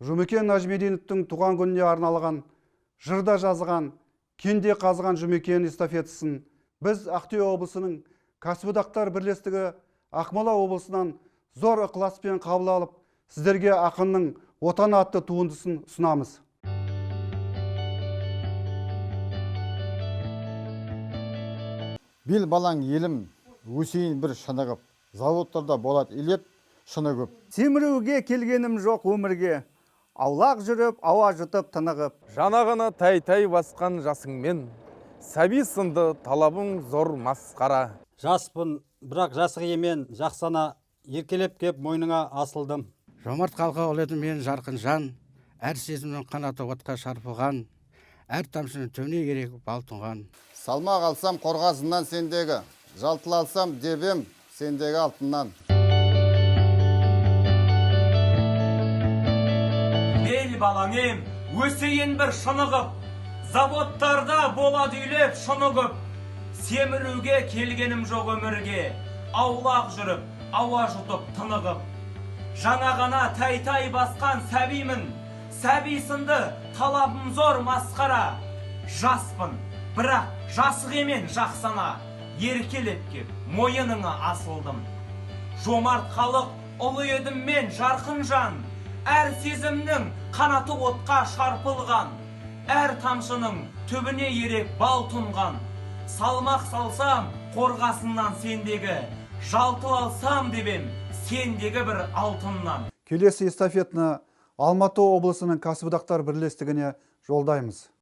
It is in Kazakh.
Жұмекен Нәжмединовтің туған күніне арналған жырда жазған кенде қазған Жұмекен эстафетасын біз Ақтөбе облысының кәсіподақтар бірлестігі Ақмола облысынан зор ықыласпен қабыл алып, сіздерге ақынның отан атты туындысын ұсынамыз. Бел балаң елім, өсейін бір шынығып, заводтарда болады илеп, шыны көп. Семіруге келгенім жоқ өмірге, аулақ жүріп, ауа жұтып тынығып. Жанағына тай-тай басқан жасыңмен, сәби сынды талабың зор масқара. Жаспын, бірақ жасық емен, жақсана, еркелеп кеп мойныңа асылдым. Жомарт қалқа оледі мен жарқын жан, әр сезімнің қанаты отқа шарпыған, әр тамшының төне керек бал тұнған. Салмақ алсам қорғасынан сендегі, жалтыл алсам дебем сендегі алтыннан. Бел балаңем, өсейін бір шынығып, заводтарда болады үйлеп шынығып. Семіруге келгенім жоқ өмірге, аулақ жүріп, ауа жұтып тынығып. Жаңа ғана тай-тай басқан сәбимін, сәби сынды талабым зор масқара. Жаспын, бірақ жасық емен жақсана, еркелеп кеп мойыныңа асылдым. Жомарт халық ұлы едім мен жарқын жан, әр сезімнің қанаты отқа шарпылған, әр тамшының түбіне ерек бал тұнған. Салмақ салсам қорғасынан сендегі, жалтыл алсам дебем сендегі бір алтыннан. Келесі эстафетаны Алматы облысының кәсіподақтар бірлестігіне жолдаймыз.